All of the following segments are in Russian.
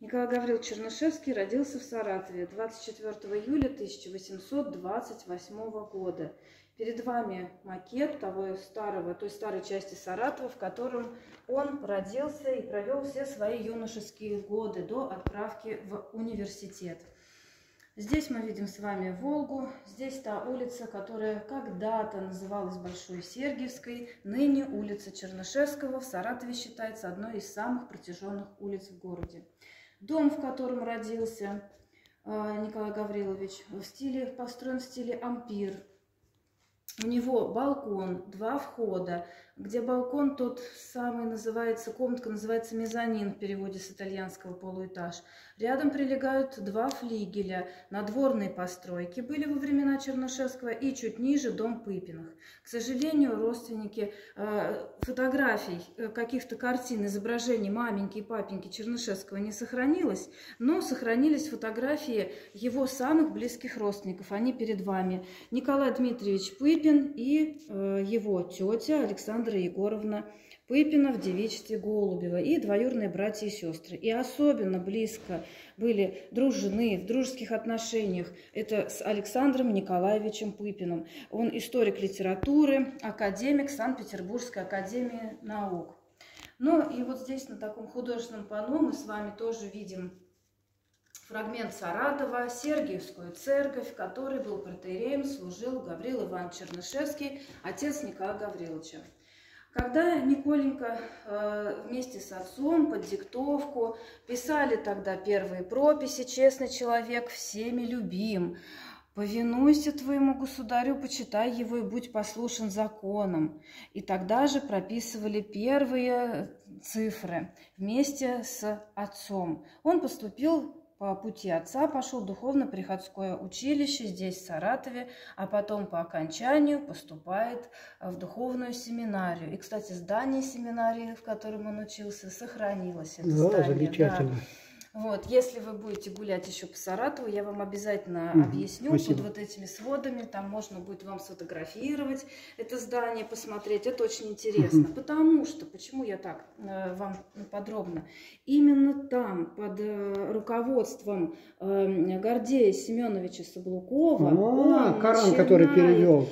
Николай Гаврилович Чернышевский родился в Саратове 24 июля 1828 года. Перед вами макет той старой части Саратова, в котором он родился и провел все свои юношеские годы до отправки в университет. Здесь мы видим с вами Волгу, здесь та улица, которая когда-то называлась Большой Сергиевской, ныне улица Чернышевского, в Саратове считается одной из самых протяженных улиц в городе. Дом, в котором родился Николай Гаврилович, построен в стиле ампир. У него балкон, 2 входа, где балкон тот самый называется, комнатка называется мезонин в переводе с итальянского полуэтаж. Рядом прилегают 2 флигеля, надворные постройки были во времена Чернышевского, и чуть ниже дом Пыпиных. К сожалению, родственники фотографий, каких-то картин, изображений маменьки и папеньки Чернышевского не сохранилось, но сохранились фотографии его самых близких родственников. Они перед вами. Николай Дмитриевич Пыпин и его тетя Александра Егоровна Пыпина в девичестве Голубева и двоюродные братья и сестры. И особенно близко были дружны, в дружеских отношениях. Это с Александром Николаевичем Пыпиным. Он историк литературы, академик Санкт-Петербургской академии наук. Ну и вот здесь на таком художественном панно мы с вами тоже видим фрагмент Саратова, Сергиевскую церковь, в которой был протоиереем, служил Гаврил Иванович Чернышевский, отец Николая Гавриловича. Когда Николенька вместе с отцом под диктовку писали тогда первые прописи «Честный человек, всеми любим», «Повинуйся твоему государю, почитай его и будь послушен законам». И тогда же прописывали первые цифры вместе с отцом. Он поступил по пути отца, пошел в духовно-приходское училище здесь, в Саратове, а потом по окончанию поступает в духовную семинарию. И, кстати, здание семинарии, в котором он учился, сохранилось. Это здание, замечательно. Да. Вот, если вы будете гулять еще по Саратову, я вам обязательно объясню. Спасибо. Под вот этими сводами, там можно будет вам сфотографировать это здание, посмотреть. Это очень интересно. Потому что, почему я так вам подробно? Именно там, под руководством Гордея Семеновича Соблукова, Коран, который перевел.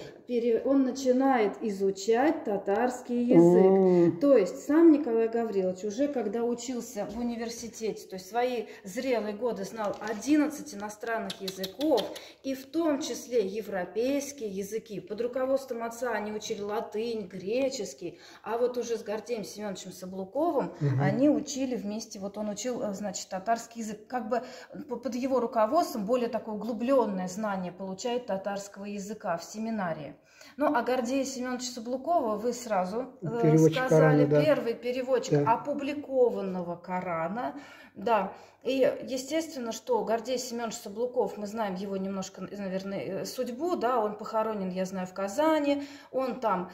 Он начинает изучать татарский язык. То есть сам Николай Гаврилович уже когда учился в университете, то есть свои зрелые годы знал 11 иностранных языков, и в том числе европейские языки. Под руководством отца они учили латынь, греческий, а вот уже с Гордеем Семеновичем Соблуковым они учили вместе, вот он учил, значит, татарский язык. Как бы под его руководством более такое углубленное знание получает татарского языка в семинарии. Ну, а Гордея Семеновича Соблукова вы сразу сказали, Корана, да. Первый переводчик опубликованного Корана. Да, и естественно, что Гордей Семенович Соблуков, мы знаем его немножко, наверное, судьбу, да, он похоронен, я знаю, в Казани, он там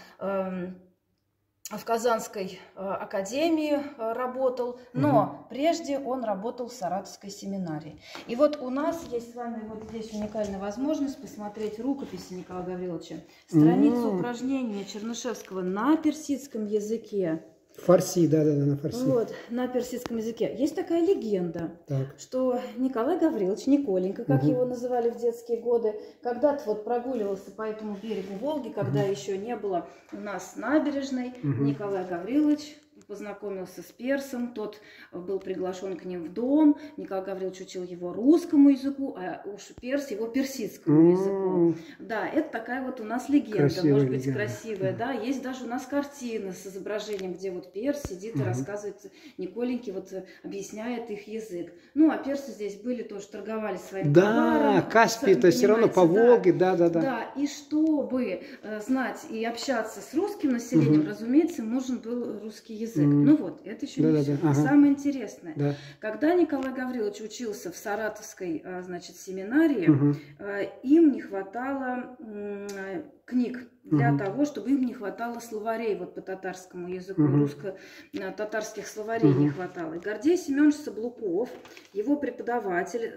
в Казанской академии работал, но прежде он работал в Саратовской семинарии. И вот у нас есть с вами вот здесь уникальная возможность посмотреть рукописи Николая Гавриловича, страницу упражнения Чернышевского на персидском языке. Фарси, да, на фарси. Вот, на персидском языке. Есть такая легенда, что Николай Гаврилович, Николенька, как его называли в детские годы, когда-то вот прогуливался по этому берегу Волги, когда еще не было у нас набережной, Николай Гаврилович познакомился с персом, тот был приглашен к ним в дом, Николай Гаврилович учил его русскому языку, а уж перс его персидскому языку. Да, это такая вот у нас легенда, красивая, может быть, красивая, да, есть даже у нас картина с изображением, где вот перс сидит и рассказывает Николеньке, вот объясняет их язык. Ну, а персы здесь были, тоже торговали своим товаром. Да, Каспий, то все равно по Волге, да. Да, и чтобы знать и общаться с русским населением, разумеется, им нужен был русский язык. Ну вот, это еще не все. Самое интересное. Когда Николай Гаврилович учился в Саратовской, значит, семинарии, им не хватало книг для того, чтобы им не хватало словарей вот по татарскому языку, русско-татарских словарей не хватало. И Гордей Семенович Соблуков, его преподаватель,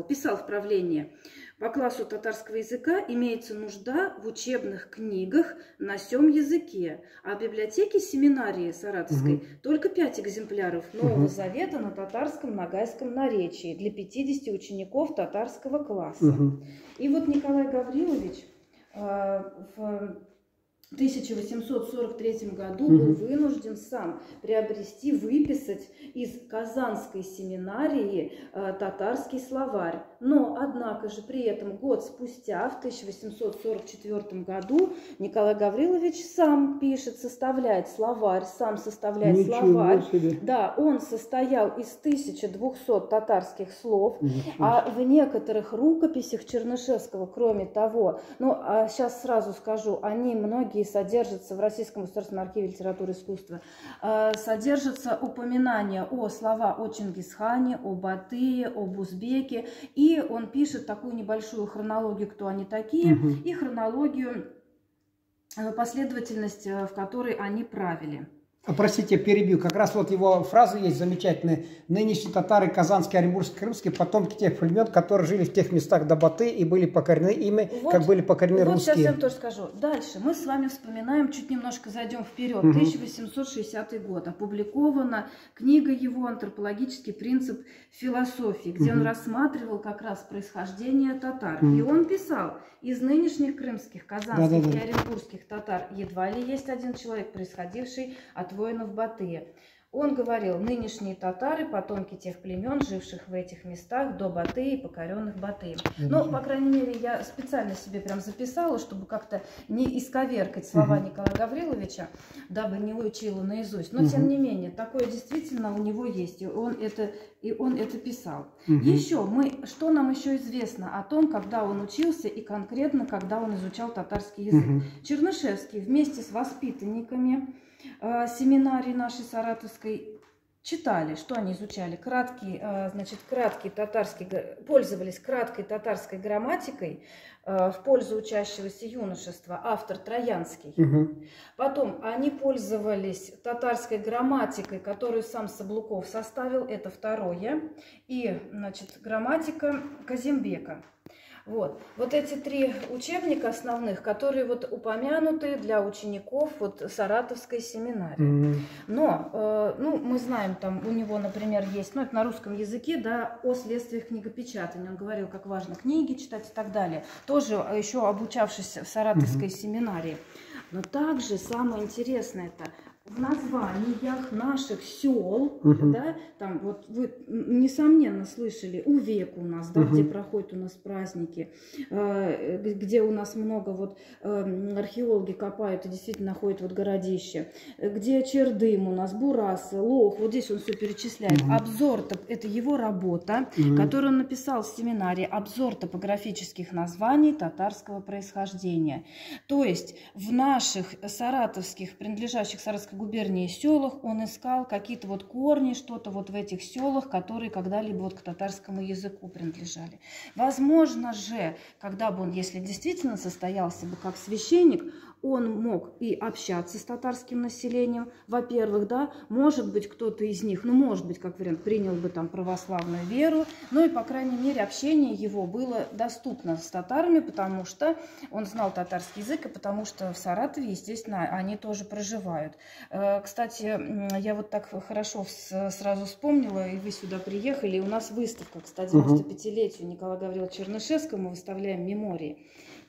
писал вправление: по классу татарского языка имеется нужда в учебных книгах на сём языке, а в библиотеке семинарии Саратовской Саратовской только 5 экземпляров Нового Завета на татарском ногайском наречии для 50 учеников татарского класса. И вот Николай Гаврилович в 1843 году был вынужден сам приобрести, выписать из Казанской семинарии татарский словарь. Но, однако же, при этом год спустя, в 1844 году, Николай Гаврилович сам пишет, составляет словарь, сам составляет словарь. Да, он состоял из 1200 татарских слов, а в некоторых рукописях Чернышевского, кроме того, ну, а сейчас сразу скажу, они многие содержатся в Российском государственном архиве литературы и искусства, содержатся упоминания о словах о Чингисхане, о Батыя, об Узбеке, и он пишет такую небольшую хронологию, кто они такие, и хронологию, последовательность, в которой они правили. Простите, перебью. Как раз вот его фраза есть замечательная. Нынешние татары, казанские, оренбургские, крымские, потомки тех племен, которые жили в тех местах до Баты и были покорены ими, вот, как были покорены русские. Вот сейчас я вам тоже скажу. Дальше мы с вами вспоминаем, чуть немножко зайдем вперед. 1860 год. Опубликована книга его «Антропологический принцип философии», где он рассматривал как раз происхождение татар. И он писал, из нынешних крымских, казанских и оренбургских татар едва ли есть один человек, происходивший от воинов Батыя. Он говорил, нынешние татары, потомки тех племен, живших в этих местах до Батыя и покоренных Батыем. Но, по крайней мере, я специально себе прям записала, чтобы как-то не исковеркать слова Николая Гавриловича, дабы не учила наизусть. Но, тем не менее, такое действительно у него есть, и он это писал. Еще, что нам еще известно о том, когда он учился и конкретно, когда он изучал татарский язык. Чернышевский вместе с воспитанниками семинарии нашей саратовской читали, что они изучали? Пользовались краткой татарской грамматикой в пользу учащегося юношества, автор Троянский. Потом они пользовались татарской грамматикой, которую сам Саблуков составил, это второе, и, грамматика Казимбека. Вот эти 3 учебника основных, которые вот упомянуты для учеников Саратовской семинарии. Но, мы знаем, там у него, например, есть, это на русском языке, да, о следствиях книгопечатания. Он говорил, как важно книги читать и так далее. Тоже еще обучавшись в Саратовской семинарии. Но также самое интересное это в названиях наших сел, да, там вот вы, несомненно, слышали Увек у нас, да, где проходят у нас праздники, где у нас много археологи копают и действительно находят городище, где Чердым у нас, Бурасы, Лох, вот здесь он все перечисляет. Обзор, это его работа, которую он написал в семинаре, обзор топографических названий татарского происхождения. То есть в наших саратовских, принадлежащих Саратовской губернии селах, он искал какие-то корни, что-то в этих селах, которые когда-либо к татарскому языку принадлежали. Возможно же, когда бы он, если действительно состоялся бы как священник, он мог и общаться с татарским населением, во-первых, да, может быть, кто-то из них, может быть, как вариант, принял бы там православную веру, и, по крайней мере, общение его было доступно с татарами, потому что он знал татарский язык, и потому что в Саратове, естественно, они тоже проживают. Кстати, я так хорошо сразу вспомнила, и вы сюда приехали, и у нас выставка к 195-летию Николая Гавриловича Чернышевского, мы выставляем мемории,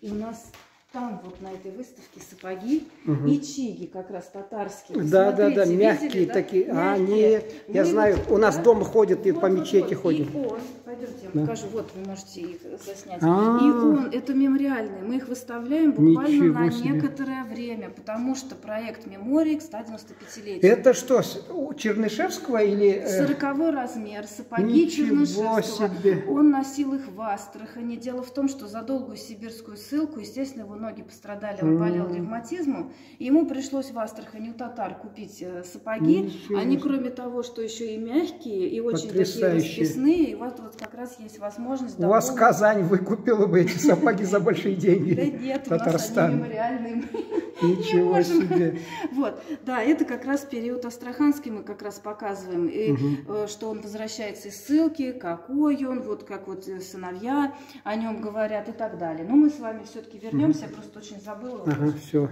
и у нас там на этой выставке сапоги и чиги, как раз татарские. Да, мягкие, видели, такие. Да? Нет, я знаю, у нас дома ходят и по мечети ходят. И он, пойдемте, я вам покажу, вы можете их заснять. И он, это мемориальные, мы их выставляем буквально на некоторое время, потому что проект мемории к 195-летию. Это что, у Чернышевского или... 40-й размер, сапоги Чернышевского. Он носил их в Астрахани. Дело в том, что за долгую сибирскую ссылку, естественно, его ноги пострадали, он болел ревматизмом, и ему пришлось в Астрахани у татар купить сапоги. Они, кроме того, что еще и мягкие, и очень такие расписные, и вот как раз есть возможность... У вас Казань выкупила бы эти сапоги за большие деньги. Да нет, у нас они мемориальные. Ничего себе. Да, это как раз период астраханский мы как раз показываем, и что он возвращается из ссылки, какой он, как сыновья о нем говорят и так далее. Но мы с вами все-таки вернемся. Я просто очень забыла. Все.